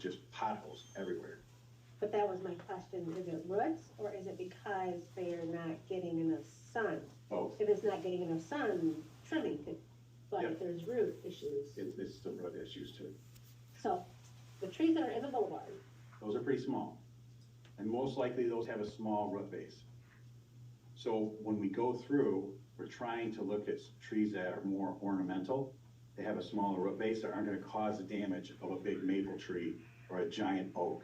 just potholes everywhere. But that was my question, is it roots, or is it because they are not getting enough sun? Both. If it's not getting enough sun, trimming could, but Yep. if there's root issues. It's the root issues too. So, the trees that are in the boulevard, Those are pretty small. And most likely those have a small root base. So when we go through, we're trying to look at trees that are more ornamental. They have a smaller root base that aren't gonna cause the damage of a big maple tree or a giant oak.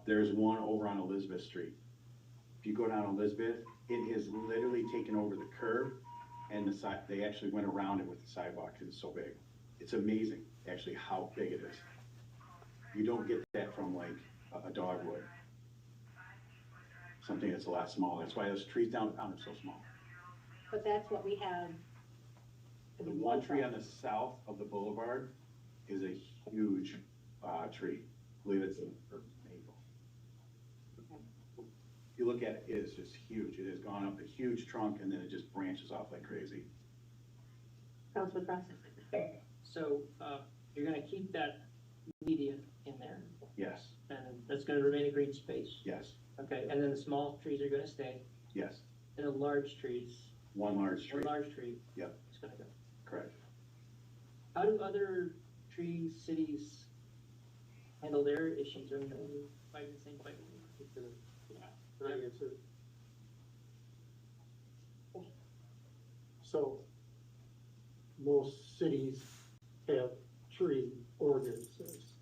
There's one over on Elizabeth Street. If you go down Elizabeth, it is literally taken over the curb and the side, they actually went around it with the sidewalk because it's so big. It's amazing, actually, how big it is. You don't get that from like a dogwood. Something that's a lot smaller. That's why those trees downtown are so small. but that's what we have. in The one tree on boulevard. the south of the boulevard is a huge, tree. I believe it's a maple. If you look at it, it is just huge. It has gone up a huge trunk and then it just branches off like crazy. Councilman Cross? So, you're gonna keep that median in there, Yes, and that's gonna remain a green space, yes, okay? And then the small trees are gonna stay, yes. and the large trees, One large tree, one large tree Yep. is gonna go. correct. How do other cities handle their issues? Are they fighting the same fight? Can I answer? So, most cities have tree ordinances,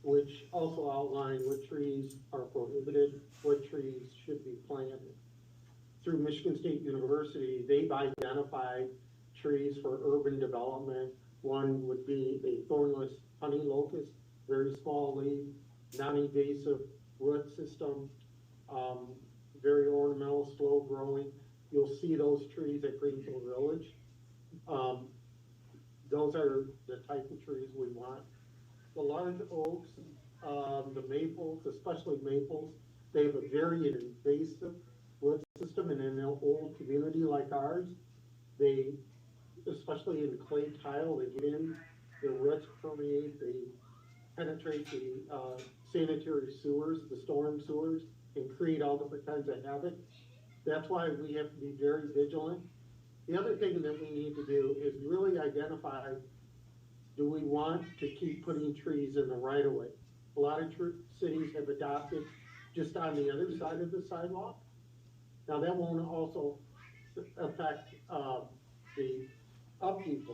which also outline what trees are prohibited, what trees should be planted. Through Michigan State University, they've identified trees for urban development. One would be a thornless honey locust, very small leaf, non-invasive root system, very ornamental, slow growing. You'll see those trees at Greenfield Village. Those are the type of trees we want. The large oaks, the maples, especially maples, they have a very invasive root system, and in an old community like ours, they, especially in clay tile, they get in, the roots permeate, they penetrate the sanitary sewers, the storm sewers, and create all different kinds of havoc. That's why we have to be very vigilant. The other thing that we need to do is really identify, do we want to keep putting trees in the right of way? A lot of cities have adopted just on the other side of the sidewalk. Now, that won't also affect the upkeep.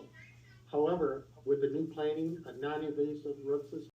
However, with the new planting, a non-invasive root system,